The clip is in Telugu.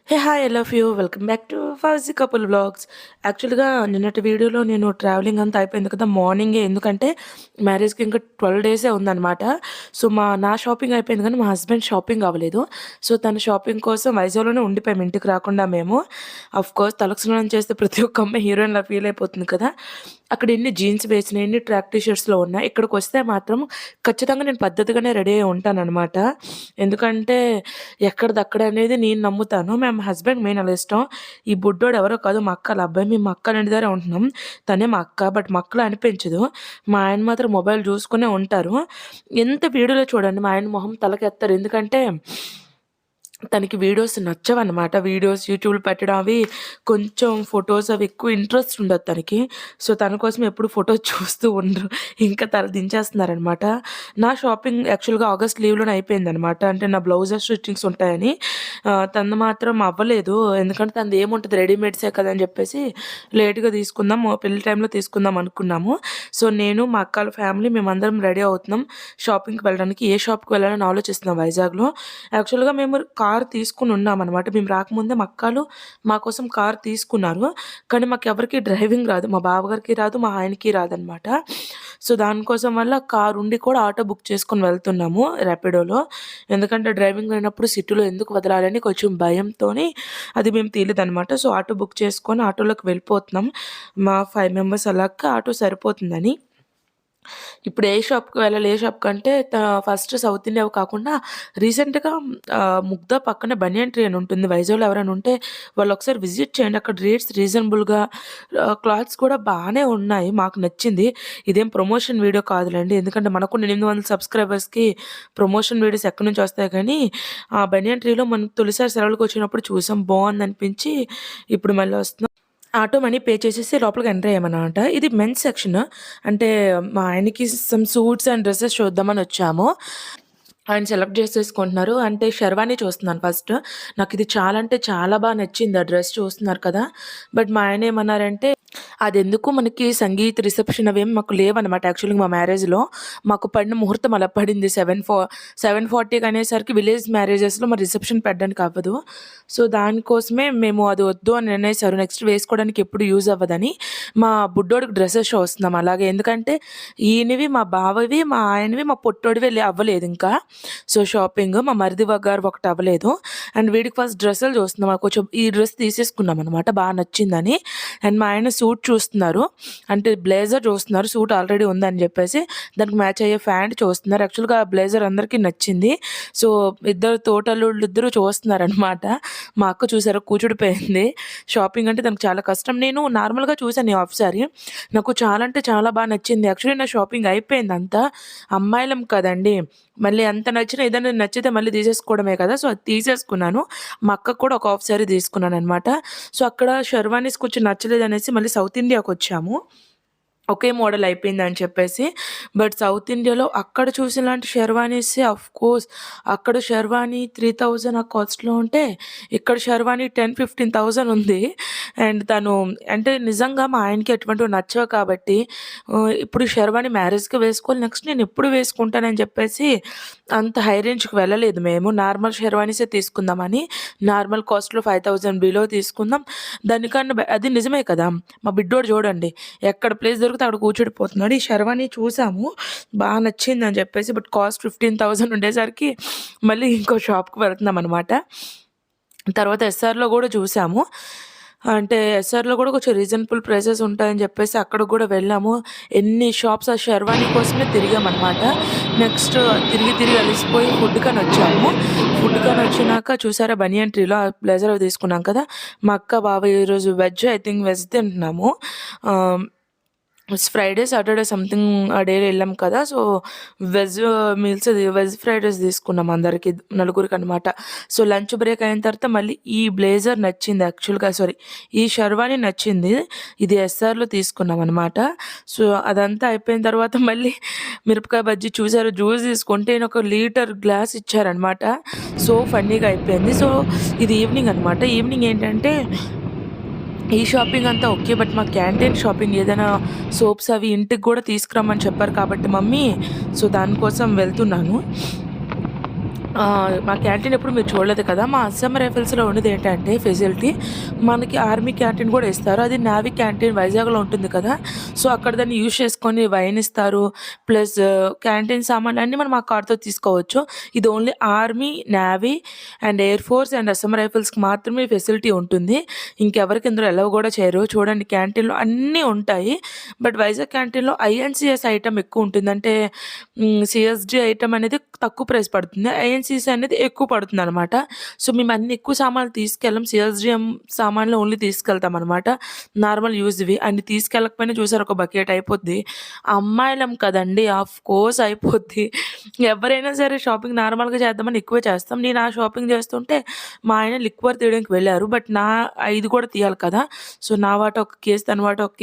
Hey hi I love you welcome back to fauji couple vlogs. యాక్చువల్గా నిన్నటి వీడియోలో నేను ట్రావెలింగ్ అంతా అయిపోయింది కదా మార్నింగే, ఎందుకంటే మ్యారేజ్కి ఇంకా 12 డేసే ఉందన్నమాట. సో నా షాపింగ్ అయిపోయింది కానీ మా హస్బెండ్ షాపింగ్ అవ్వలేదు. సో తన షాపింగ్ కోసం వైజాగ్లోనే ఉండిపోయాము, ఇంటికి రాకుండా మేము. అఫ్ కోర్స్ తలకు స్నానం చేస్తే ప్రతి ఒక్క అమ్మాయి హీరోయిన్లా ఫీల్ అయిపోతుంది కదా. అక్కడ ఎన్ని జీన్స్ వేసినాయి, ఎన్ని ట్రాక్ టీషర్ట్స్లో ఉన్నాయి. ఇక్కడికి వస్తే మాత్రం ఖచ్చితంగా నేను పద్ధతిగానే రెడీ అయి ఉంటానన్నమాట. ఎందుకంటే ఎక్కడిదక్కడ అనేది నేను నమ్ముతాను. మా హస్బెండ్ మెయిన్ అలా ఇష్టం. ఈ బుడ్డోడు ఎవరో కాదు, మా అక్క వాళ్ళ అబ్బాయి. మేము మా అక్క ఇంటి దగ్గరే ఉంటున్నాం. తనే మా అక్క, బట్ మా అక్కలా అనిపించదు. మా ఆయన మాత్రం మొబైల్ చూసుకునే ఉంటారు. ఎంత వీడియోలో చూడండి మా ఆయన మొహం తలకెత్తారు. ఎందుకంటే తనకి వీడియోస్ నచ్చవన్నమాట. వీడియోస్ యూట్యూబ్‌లో పెట్టడం అవి, కొంచెం ఫోటోస్ అవి ఎక్కువ ఇంట్రెస్ట్ ఉండదు తనకి. సో తన కోసం ఎప్పుడు ఫోటోస్ చూస్తూ ఉండరు. ఇంకా తల దించేస్తున్నారనమాట. నా షాపింగ్ యాక్చువల్‌గా ఆగస్ట్ లీవ్‌లోనే అయిపోయిందనమాట. అంటే నా బ్లౌజెస్ స్టిచ్చింగ్స్ ఉంటాయని. తనది మాత్రం అవ్వలేదు. ఎందుకంటే తనది ఏముంటది, రెడీమేడ్సే కదా అని చెప్పేసి లేట్‌గా తీసుకుందాం, పెళ్లి టైంలో తీసుకుందాం అనుకున్నాము. సో నేను, మా అక్క వాళ్ళ ఫ్యామిలీ మేమందరం రెడీ అవుతున్నాం షాపింగ్‌కి వెళ్ళడానికి. ఏ షాప్‌కి వెళ్ళాలని ఆలోచిస్తున్నాం వైజాగ్‌లో. యాక్చువల్‌గా మేము కార్ తీసుకొని ఉన్నామనమాట. మేము రాకముందే మా అక్కలు మా కోసం కార్ తీసుకున్నారు. కానీ మాకెవరికీ డ్రైవింగ్ రాదు. మా బావగారికి రాదు, మా ఆయనకి రాదనమాట. సో దానికోసం వల్ల కార్ ఉండి కూడా ఆటో బుక్ చేసుకొని వెళ్తున్నాము ర్యాపిడోలో. ఎందుకంటే డ్రైవింగ్ లేనప్పుడు సిటీలో ఎందుకు వదలాలని కొంచెం భయంతోని అది మేము తీయలేదనమాట. సో ఆటో బుక్ చేసుకొని ఆటోలోకి వెళ్ళిపోతున్నాం. మా 5 మెంబర్స్ అలాగా ఆటో సరిపోతుందని. ఇప్పుడు ఏ షాప్‌కి వెళ్ళాలి, ఏ షాప్ కంటే ఫస్ట్ సౌత్ ఇండియావి కాకుండా రీసెంట్‌గా ముగ్ధా పక్కనే బనియన్ ట్రీ అని ఉంటుంది. వైజాగ్‌లో ఎవరైనా ఉంటే వాళ్ళు ఒకసారి విజిట్ చేయండి. అక్కడ రేట్స్ రీజనబుల్‌గా, క్లాత్స్ కూడా బాగానే ఉన్నాయి. మాకు నచ్చింది. ఇదేం ప్రమోషన్ వీడియో కాదులెండి. ఎందుకంటే మనకున్న 800 సబ్స్క్రైబర్స్‌కి ప్రమోషన్ వీడియోస్ ఎక్కడి నుంచి వస్తాయి కానీ, ఆ బనియన్ ట్రీలో మనం తొలిసారి సెలవులకు వచ్చినప్పుడు చూసాం. బాగుందనిపించి ఇప్పుడు మళ్ళీ వస్తున్నాం. ఆటో మనీ పే చేసేసి లోపలికి ఎంటర్ అయ్యామన్నమాట. ఇది మెన్స్ సెక్షన్. అంటే మా ఆయనకి సమ్ సూట్స్ అండ్ డ్రెసెస్ చూద్దామని వచ్చాము. ఆయన సెలెక్ట్ చేసేసుకుంటున్నారు. అంటే షెర్వానీ చూస్తున్నాను ఫస్ట్. నాకు ఇది చాలా అంటే చాలా బాగా నచ్చింది. ఆ డ్రెస్ చూస్తున్నారు కదా. బట్ మా ఆయన ఏమన్నారంటే, అదెందుకు, మనకి సంగీత్ రిసెప్షన్ అవేమి మాకు లేవన్నమాట. యాక్చువల్‌గా మా మ్యారేజ్‌లో మాకు పడిన ముహూర్తం అలా పడింది. 7:40కి అనేసరికి విలేజ్ మ్యారేజెస్‌లో మరి రిసెప్షన్ పెట్టడానికి అవ్వదు. సో దానికోసమే మేము అది వద్దు అని అనేసారు. నెక్స్ట్ వేసుకోవడానికి ఎప్పుడు యూజ్ అవ్వదని. మా బుడ్డోడికి డ్రెసెస్ చూస్తున్నాం అలాగే. ఎందుకంటే ఈయనవి, మా బావవి, మా ఆయనవి, మా పొట్టోడివి అవ్వలేదు ఇంకా. సో షాపింగ్ మా మరిది గారు ఒకటి అవ్వలేదు. అండ్ వీడికి ఫస్ట్ డ్రెస్సులు చూస్తున్నాం. కొంచెం ఈ డ్రెస్ తీసేసుకున్నాం అనమాట, బాగా నచ్చిందని. అండ్ మా ఆయన సూట్ చూస్తున్నారు. అంటే బ్లేజర్ చూస్తున్నారు. సూట్ ఆల్రెడీ ఉందని చెప్పేసి దానికి మ్యాచ్ అయ్యే ప్యాంట్ చూస్తున్నారు. యాక్చువల్‌గా ఆ బ్లేజర్ అందరికీ నచ్చింది. సో ఇద్దరు తోటల్లుళ్ళు ఇద్దరు చూస్తున్నారనమాట. మా అక్క చూసారా కూర్చుడిపోయింది. షాపింగ్ అంటే తనకు చాలా కష్టం. నేను నార్మల్‌గా చూసాను ఈ హాఫ్ సారీ. నాకు చాలా అంటే చాలా బాగా నచ్చింది. యాక్చువల్లీ నా షాపింగ్ అయిపోయింది అంతా. అమ్మాయిలం కదండీ! మళ్ళీ ఎంత నచ్చినా ఏదైనా నచ్చితే మళ్ళీ తీసేసుకోవడమే కదా. సో అది తీసేసుకున్నాను. మా అక్కకు కూడా ఒక హాఫ్ సారీ తీసుకున్నాననమాట. సో అక్కడ షెర్వానీస్ కొంచెం నచ్చలేదనేసి మళ్ళీ సౌత్ ఇండియాకొచ్చాము. ఒకే మోడల్ అయిపోయిందని చెప్పేసి. బట్ సౌత్ ఇండియాలో అక్కడ చూసినలాంటి షెర్వానీసే ఆఫ్‌కోర్స్. అక్కడ షెర్వానీ 3000 ఆ కాస్ట్‌లో ఉంటే, ఇక్కడ షెర్వానీ 10,000-15,000 ఉంది. అండ్ తను అంటే నిజంగా మా ఆయనకి ఎటువంటివి నచ్చవు కాబట్టి ఇప్పుడు షెర్వానీ మ్యారేజ్‌కి వేసుకోవాలి. నెక్స్ట్ నేను ఎప్పుడు వేసుకుంటానని చెప్పేసి అంత హై రేంజ్‌కి వెళ్ళలేదు మేము. నార్మల్ షెర్వానీసే తీసుకుందామని నార్మల్ కాస్ట్‌లో 5,000 బిలో తీసుకుందాం. దానికన్నా అది నిజమే కదా. మా బిడ్డోడు చూడండి, ఎక్కడ ప్లేస్ దొరికితే అక్కడ కూర్చుండిపోతున్నాడు. ఈ షెర్వానీ చూసాము, బాగా నచ్చిందని చెప్పేసి. బట్ కాస్ట్ 15,000 ఉండేసరికి మళ్ళీ ఇంకో షాప్‌కి వెళ్తున్నామనమాట. తర్వాత ఎస్ఆర్‌లో కూడా చూసాము. అంటే ఎస్ఆర్‌లో కూడా కొంచెం రీజనబుల్ ప్రైసెస్ ఉంటాయని చెప్పేసి అక్కడికి కూడా వెళ్ళాము. ఎన్ని షాప్స్ ఆ షెర్వానీ కోసమే తిరిగామనమాట. నెక్స్ట్ తిరిగి తిరిగి అలిసిపోయి ఫుడ్‌కని వచ్చాము. ఫుడ్‌కని వచ్చినాక చూసారా బనియన్ ట్రీలో ఆ బ్లేజర్ అవి తీసుకున్నాం కదా. మా అక్క, బావ ఈరోజు ఐ థింక్ వెజ్ తింటున్నాము. ఫ్రైడే, సాటర్డే సంథింగ్ ఆ డే వెళ్ళాం కదా. So veg meals, veg fried rice తీసుకున్నాం అందరికి, నలుగురికి అనమాట. సో లంచ్ బ్రేక్ అయిన తర్వాత మళ్ళీ ఈ బ్లేజర్ నచ్చింది. యాక్చువల్‌గా ఈ షెర్వానీ నచ్చింది. ఇది ఎస్ఆర్‌లో తీసుకున్నాం అనమాట. సో అదంతా అయిపోయిన తర్వాత మళ్ళీ మిరపకాయ బజ్జీ చూసారు, జ్యూస్ తీసుకుంటే ఒక లీటర్ గ్లాస్ ఇచ్చారనమాట. సో ఫన్నీగా అయిపోయింది. సో ఇది ఈవినింగ్ అనమాట. ఈవినింగ్ ఏంటంటే ఈ షాపింగ్ అంతా ఓకే. బట్ మా క్యాంటీన్ షాపింగ్ ఏదైనా సోప్స్ అవి ఇంటికి కూడా తీసుకురమ్మని చెప్పారు కాబట్టి మమ్మీ, సో దానికోసం వెళ్తున్నాను. మా క్యాంటీన్ ఎప్పుడు మీరు చూడలేదు కదా! మా అస్సాం రైఫిల్స్‌లో ఉన్నదేంటంటే ఫెసిలిటీ, మనకి ఆర్మీ క్యాంటీన్ కూడా ఇస్తారు. అది నావీ క్యాంటీన్ వైజాగ్‌లో ఉంటుంది కదా! సో, అక్కడ దాన్ని యూజ్ చేసుకొని వైన్ ఇస్తారు. ప్లస్ క్యాంటీన్ సామాన్లన్నీ మనం ఆ కార్డ్‌తో తీసుకోవచ్చు. ఇది only army, navy and air force and Assam రైఫిల్స్‌కి మాత్రమే ఈ ఫెసిలిటీ ఉంటుంది. ఇంకెవరికి ఇందులో అలౌ కూడా చేయరు. చూడండి క్యాంటీన్‌లో అన్నీ ఉంటాయి. బట్ వైజాగ్ క్యాంటీన్‌లో ఐఎన్‌సీఎస్ ఐటెమ్ ఎక్కువుంటుంది. అంటే సీఎస్‌డీ ఐటెమ్ అనేది తక్కువ ప్రైస్ పడుతుంది. ఐఎన్‌సీసీ అనేది ఎక్కువ పడుతుందనమాట. సో, మేము అన్ని ఎక్కువ సామాన్లు తీసుకెళ్ళం. సీఎస్‌డీఎం సామాన్లు ఓన్లీ తీసుకెళ్తామనమాట. నార్మల్ యూజ్‌వి. అన్ని తీసుకెళ్ళకపోయినా చూసారా ఒక బకెట్ అయిపోద్ది. అమ్మాయిలం కదండీ! ఆఫ్‌కోర్స్ అయిపోద్ది. ఎవరైనా సరే షాపింగ్ నార్మల్‌గా చేద్దామని ఎక్కువే చేస్తాం. నేను ఆ షాపింగ్ చేస్తుంటే మా ఆయన లిక్వర్ తీయడానికి వెళ్లారు. బట్ ఇది కూడా తీయాలి కదా! సో, నా వాటా ఒక కేస్, తన వాటా ఒక కేస్